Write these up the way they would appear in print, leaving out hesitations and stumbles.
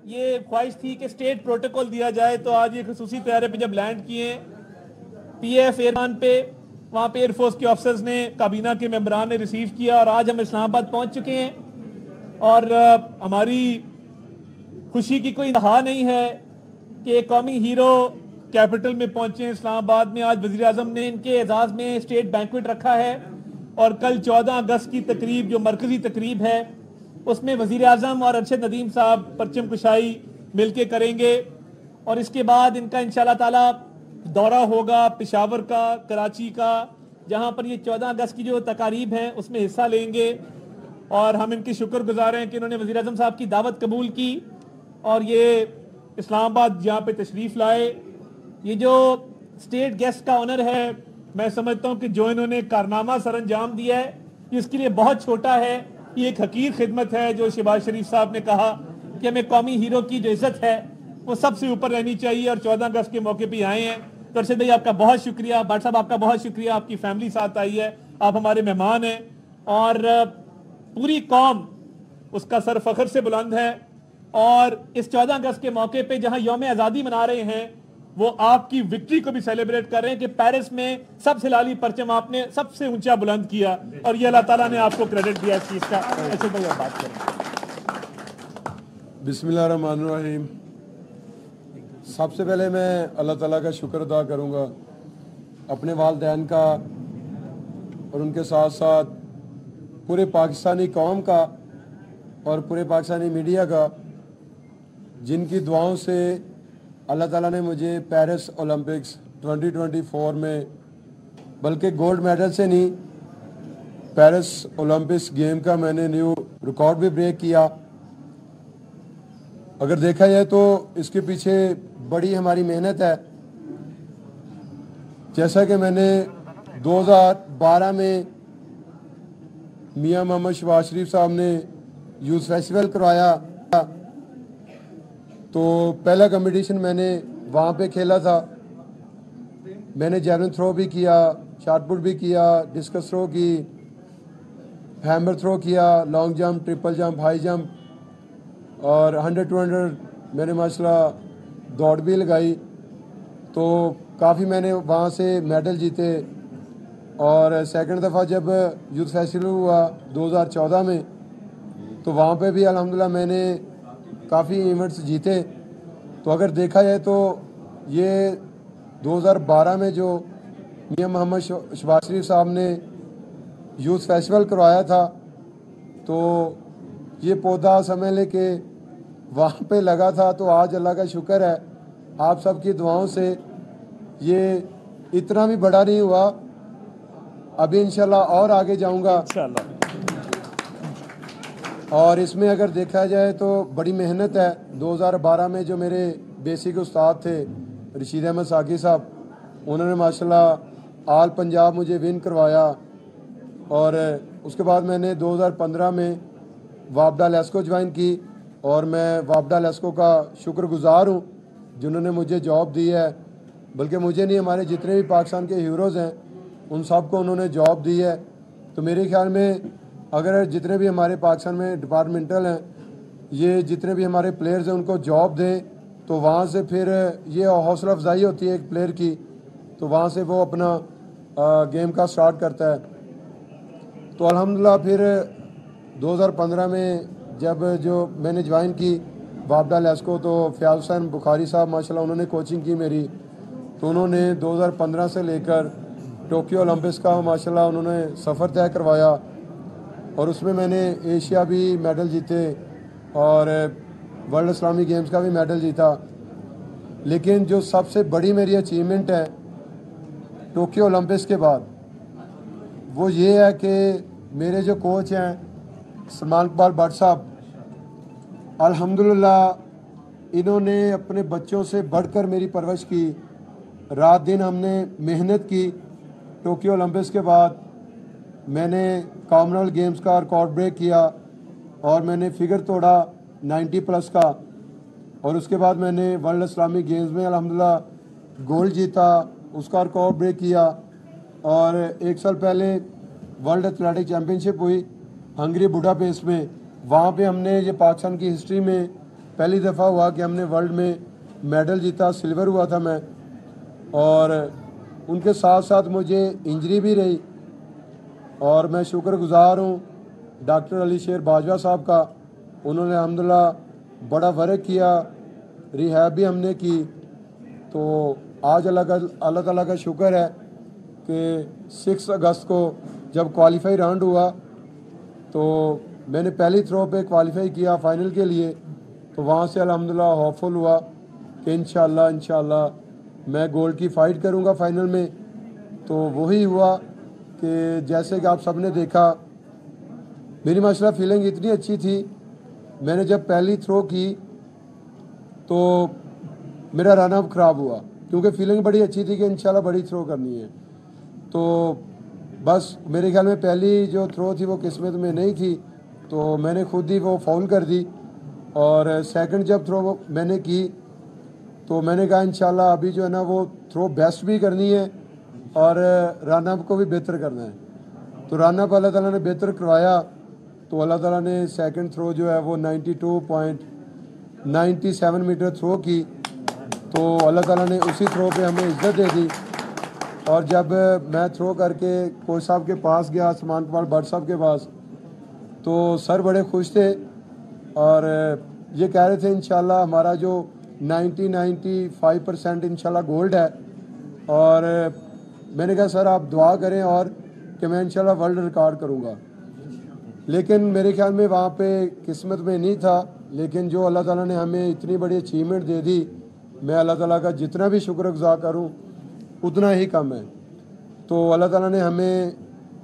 ये ख्वाहिश थी कि स्टेट प्रोटोकॉल दिया जाए, तो आज ये खसूसी तैयारे पे जब लैंड किए पीएफ एयरमान पे, वहाँ पे एयरफोर्स के ऑफिसर्स ने, काबीना के मेंबरान ने रिसीव किया और आज हम इस्लामाबाद पहुंच चुके हैं। और हमारी खुशी की कोई इंतहा नहीं है कि एक कौमी हीरो कैपिटल में पहुंचे इस्लामाबाद में। आज वजीर आजम ने इनके एजाज में स्टेट बैंक्वेट रखा है और कल 14 अगस्त की तकरीब, जो मरकजी तकरीब है, उसमें वजीर आजम और अरशद नदीम साहब परचम कुशाई मिलके करेंगे। और इसके बाद इनका इंशाल्लाह ताला दौरा होगा पेशावर का, कराची का, जहां पर ये 14 अगस्त की जो तकारीब हैं उसमें हिस्सा लेंगे। और हम इनके शुक्रगुजार हैं कि इन्होंने वजीर आजम साहब की दावत कबूल की और ये इस्लामाबाद यहाँ पे तशरीफ लाए। ये जो स्टेट गेस्ट का ऑनर है, मैं समझता हूँ कि जो इन्होंने कारनामा सर अंजाम दिया है ये इसके लिए बहुत छोटा है। ये एक हकीर खिदमत है। जो शहबाज शरीफ साहब ने कहा कि हमें कौमी हीरो की जो इज्जत है वो सबसे ऊपर रहनी चाहिए, और 14 अगस्त के मौके पर आए हैं। तो अर्शद भाई आपका बहुत शुक्रिया, भट्ट साहब आपका बहुत शुक्रिया, आपकी फैमिली साथ आई है, आप हमारे मेहमान हैं और पूरी कौम उसका सर फख्र से बुलंद है। और इस 14 अगस्त के मौके पे जहां यौम आज़ादी मना रहे हैं, वो आपकी विक्ट्री को भी सेलिब्रेट कर रहे हैं कि पेरिस में सबसे लाली परचम आपने सबसे ऊंचा बुलंद किया, और ये अल्लाह ताला ने आपको क्रेडिट दिया इस चीज का। अर्शद भाई आप बात करें। बिस्मिल्लाहिर्रहमानिर्रहीम। सबसे पहले मैं अल्लाह ताला का शुक्र अदा करूँगा, अपने वालिदैन का और उनके साथ साथ पूरे पाकिस्तानी कौम का और पूरे पाकिस्तानी मीडिया का, जिनकी दुआओं से अल्लाह ताला ने मुझे पेरिस ओलंपिक्स 2024 में, बल्कि गोल्ड मेडल से नहीं, पेरिस ओलंपिक्स गेम का मैंने न्यू रिकॉर्ड भी ब्रेक किया। अगर देखा जाए तो इसके पीछे बड़ी हमारी मेहनत है। जैसा कि मैंने 2012 में मियां मोहम्मद शहबाज शरीफ साहब ने यूथ फेस्टिवल करवाया, तो पहला कंपटीशन मैंने वहाँ पे खेला था। मैंने जैवलिन थ्रो भी किया, शॉटपुट भी किया, डिस्कस थ्रो की, हैमर थ्रो किया, long jump, triple jump, high jump और 100-200 मैंने माशाल्लाह दौड़ भी लगाई। तो काफ़ी मैंने वहाँ से मेडल जीते। और सेकंड दफ़ा जब यूथ फेस्टिवल हुआ 2014 में, तो वहाँ पे भी अल्हम्दुलिल्लाह मैंने काफ़ी इवेंट्स जीते। तो अगर देखा जाए तो ये 2012 में जो मियां मोहम्मद शहबाज शरीफ साहब ने यूथ फेस्टिवल करवाया था, तो ये पौधा समझ ले कि वहाँ पे लगा था। तो आज अल्लाह का शुक्र है, आप सबकी दुआओं से ये इतना भी बड़ा नहीं हुआ। अभी इंशाल्लाह और आगे जाऊंगा इंशाल्लाह। और इसमें अगर देखा जाए तो बड़ी मेहनत है। 2012 में जो मेरे बेसिक उस्ताद थे रशीद अहमद साकी साहब, उन्होंने माशाल्लाह आल पंजाब मुझे विन करवाया। और उसके बाद मैंने 2015 में वापडा लेस्को ज्वाइन की, और मैं वापडा लेस्को का शुक्रगुजार हूँ जिन्होंने मुझे जॉब दी है। बल्कि मुझे नहीं, हमारे जितने भी पाकिस्तान के हीरोज़ हैं उन सब को उन्होंने जॉब दी है। तो मेरे ख्याल में अगर जितने भी हमारे पाकिस्तान में डिपार्टमेंटल हैं, ये जितने भी हमारे प्लेयर्स हैं, उनको जॉब दें, तो वहाँ से फिर ये हौसला अफजाई होती है एक प्लेयर की, तो वहाँ से वो अपना गेम का स्टार्ट करता है। तो अल्हम्दुलिल्लाह फिर 2015 में जब जो मैंने ज्वाइन की वापडा लेस्को, तो फ़याज़ हुसैन बुखारी साहब माशाल्लाह उन्होंने कोचिंग की मेरी। तो उन्होंने 2015 से लेकर टोक्यो ओलंपिक्स का माशाल्लाह उन्होंने सफ़र तय करवाया, और उसमें मैंने एशिया भी मेडल जीते और वर्ल्ड इस्लामिक गेम्स का भी मेडल जीता। लेकिन जो सबसे बड़ी मेरी अचीवमेंट है टोक्यो ओलंपिक्स के बाद, वो ये है कि मेरे जो कोच हैं सलमान इकबाल भट्ट साहब, अल्हम्दुलिल्लाह इन्होंने अपने बच्चों से बढ़कर मेरी परवरिश की। रात दिन हमने मेहनत की। टोक्यो ओलंपिक्स के बाद मैंने कॉमनवेल्थ गेम्स का रिकॉर्ड ब्रेक किया और मैंने फिगर तोड़ा 90+ का, और उसके बाद मैंने वर्ल्ड इस्लामिक गेम्स में अल्हम्दुलिल्लाह गोल्ड जीता, उसका रिकॉर्ड ब्रेक किया। और एक साल पहले वर्ल्ड एथलेटिक चैम्पियनशिप हुई हंगरी बुडापेस्ट में, वहाँ पे हमने ये पाकिस्तान की हिस्ट्री में पहली दफ़ा हुआ कि हमने वर्ल्ड में मेडल जीता, सिल्वर हुआ था मैं। और उनके साथ साथ मुझे इंजरी भी रही और मैं शुक्रगुजार हूँ डॉक्टर अली शेर बाजवा साहब का। उन्होंने अल्हम्दुलिल्लाह बड़ा वर्क किया, रिहैब भी हमने की। तो आज अल्लाह ताला का शुक्र है कि 6 अगस्त को जब क्वालिफाई राउंड हुआ तो मैंने पहली थ्रो पे क्वालिफाई किया फाइनल के लिए। तो वहाँ से अल्हम्दुलिल्लाह होपफुल हुआ कि इंशाल्लाह मैं गोल्ड की फ़ाइट करूँगा फाइनल में। तो वही हुआ कि जैसे कि आप सब ने देखा, मेरी माशाल्लाह फीलिंग इतनी अच्छी थी। मैंने जब पहली थ्रो की तो मेरा रन अप ख़राब हुआ, क्योंकि फीलिंग बड़ी अच्छी थी कि इंशाल्लाह बड़ी थ्रो करनी है। तो बस मेरे ख्याल में पहली जो थ्रो थी वो किस्मत में नहीं थी, तो मैंने खुद ही वो फाउल कर दी। और सेकंड जब थ्रो मैंने की तो मैंने कहा इंशाल्लाह अभी जो है ना वो थ्रो बेस्ट भी करनी है और रन अप को भी बेहतर करना है। तो रन अप अल्लाह ताला ने बेहतर करवाया। तो अल्लाह ताला ने सेकंड थ्रो जो है वो 92.97 मीटर थ्रो की। तो अल्लाह ताला ने उसी थ्रो पे हमें इज्जत दे दी। और जब मैं थ्रो करके कोच साहब के पास गया, समान कुमार भट्ट साहब के पास, तो सर बड़े खुश थे और ये कह रहे थे इंशाल्लाह हमारा जो 95% इंशाल्लाह गोल्ड है। और मैंने कहा सर आप दुआ करें और कि मैं इंशाल्लाह वर्ल्ड रिकॉर्ड करूँगा। लेकिन मेरे ख्याल में वहाँ पे किस्मत में नहीं था। लेकिन जो अल्लाह ताला ने हमें इतनी बड़ी अचीवमेंट दे दी, मैं अल्लाह ताला का जितना भी शुक्रगुजार करूँ उतना ही कम है। तो अल्लाह ताला ने हमें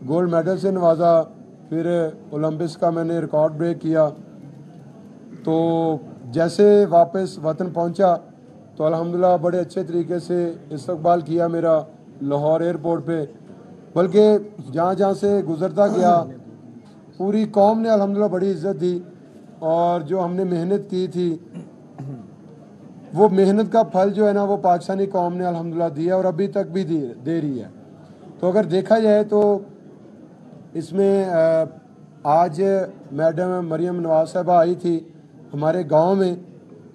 गोल्ड मेडल से नवाजा। फिर ओलंपिक्स का मैंने रिकॉर्ड ब्रेक किया। तो जैसे वापस वतन पहुंचा तो अल्हम्दुलिल्लाह बड़े अच्छे तरीके से इस्तकबाल किया मेरा लाहौर एयरपोर्ट पे। बल्कि जहाँ जहाँ से गुज़रता गया पूरी कौम ने अल्हम्दुलिल्लाह बड़ी इज़्ज़त दी। और जो हमने मेहनत की थी वो मेहनत का फल जो है ना वो पाकिस्तानी कौम ने अल्हम्दुलिल्लाह दिया और अभी तक भी दे रही है। तो अगर देखा जाए तो इसमें आज मैडम मरियम नवाज साहबा आई थी हमारे गांव में।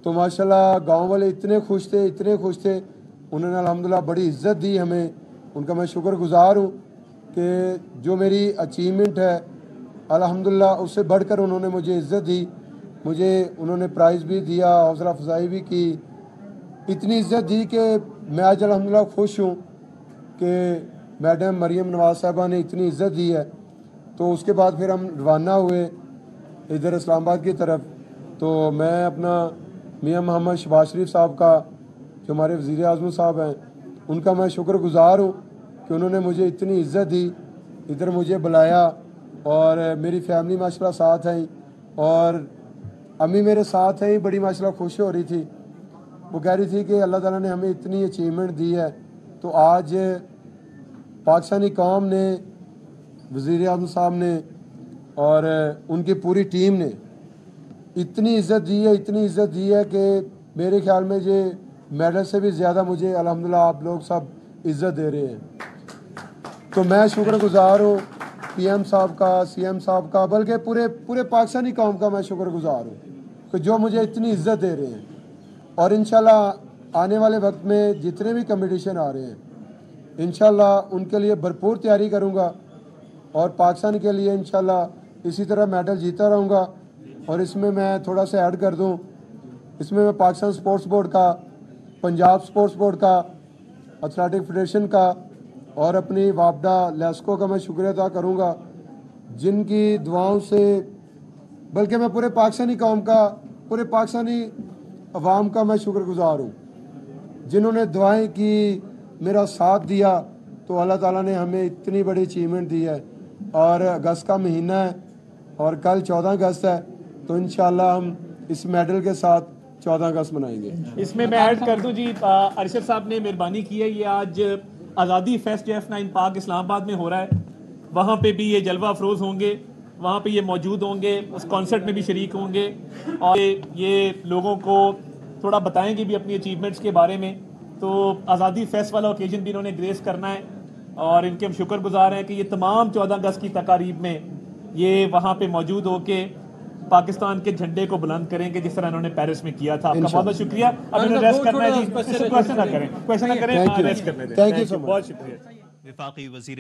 तो माशाल्लाह गांव वाले इतने खुश थे, इतने खुश थे। उन्होंने अल्हम्दुलिल्लाह बड़ी इज़्ज़त दी हमें, उनका मैं शुक्रगुजार हूँ कि जो मेरी अचीवमेंट है अल्हम्दुलिल्लाह उससे बढ़कर उन्होंने मुझे इज़्ज़त दी। मुझे उन्होंने प्राइज़ भी दिया, हौसला अफजाई भी की, इतनी इज़्ज़त दी कि मैं आज अल्हम्दुलिल्लाह खुश हूँ कि मैडम मरियम नवाज साहबा ने इतनी इज़्ज़त दी है। तो उसके बाद फिर हम रवाना हुए इधर इस्लामाबाद की तरफ। तो मैं अपना मियां मोहम्मद शहबाज शरीफ साहब का, जो हमारे वज़ीर आज़म साहब हैं, उनका मैं शुक्रगुजार हूँ कि उन्होंने मुझे इतनी इज़्ज़त दी, इधर मुझे बुलाया। और मेरी फैमिली माशाल्लाह साथ आई और अम्मी मेरे साथ है ही, बड़ी माशाल्लाह खुश हो रही थी। वो कह रही थी कि अल्लाह ताला ने हमें इतनी अचीवमेंट दी है। तो आज पाकिस्तानी कौम ने, वज़ीर आज़म साहब ने और उनकी पूरी टीम ने इतनी इज़्ज़त दी है, इतनी इज़्ज़त दी है कि मेरे ख्याल में ये मेडल से भी ज़्यादा मुझे अल्हम्दुलिल्लाह आप लोग सब इज़्ज़त दे रहे हैं। तो मैं शुक्रगुजार हूँ PM साहब का, CM साहब का, बल्कि पूरे पाकिस्तानी कौम का मैं शुक्रगुजार हूँ कि जो मुझे इतनी इज़्ज़त दे रहे हैं। और इंशाल्लाह आने वाले वक्त में जितने भी कंपटीशन आ रहे हैं इंशाल्लाह उनके लिए भरपूर तैयारी करूँगा और पाकिस्तान के लिए इंशाल्लाह इसी तरह मेडल जीता रहूँगा। और इसमें मैं थोड़ा सा ऐड कर दूँ, इसमें मैं पाकिस्तान स्पोर्ट्स बोर्ड का, पंजाब स्पोर्ट्स बोर्ड का, एथलेटिक फेडरेशन का और अपनी वापडा लेस्को का मैं शुक्रिया अदा करूँगा, जिनकी दुआओं से, बल्कि मैं पूरे पाकिस्तानी कौम का, पूरे पाकिस्तानी अवाम का मैं शुक्रगुजार हूँ जिन्होंने दुआएं की, मेरा साथ दिया। तो अल्लाह ताला ने हमें इतनी बड़ी अचीवमेंट दी है। और अगस्त का महीना है और कल 14 अगस्त है, तो इंशाल्लाह हम इस मेडल के साथ 14 अगस्त मनाएंगे। इसमें मैं ऐड कर दूं जी, अरशद साहब ने मेहरबानी की है। ये आज आज़ादी फेस्ट F9 पार्क इस्लामाबाद में हो रहा है, वहाँ पे भी ये जलवा अफरोज़ होंगे, वहाँ पे ये मौजूद होंगे, उस कॉन्सर्ट में भी शरीक होंगे और ये लोगों को थोड़ा बताएंगे भी अपनी अचीवमेंट्स के बारे में। तो आज़ादी फेस्ट वाला ओकेजन भी इन्होंने ग्रेस करना है और इनके हम शुक्रगुजार हैं कि ये तमाम 14 अगस्त की तकारीब में ये वहाँ पे मौजूद होके पाकिस्तान के झंडे को बुलंद करेंगे जिस तरह उन्होंने पेरिस में किया था। आपका बहुत बहुत शुक्रिया। अब इन्हें रेस्ट करना है जी, क्वेश्चन ना करें, रेस्ट करने दें। Thank you so much. बहुत शुक्रिया। वफाकी वज़ीर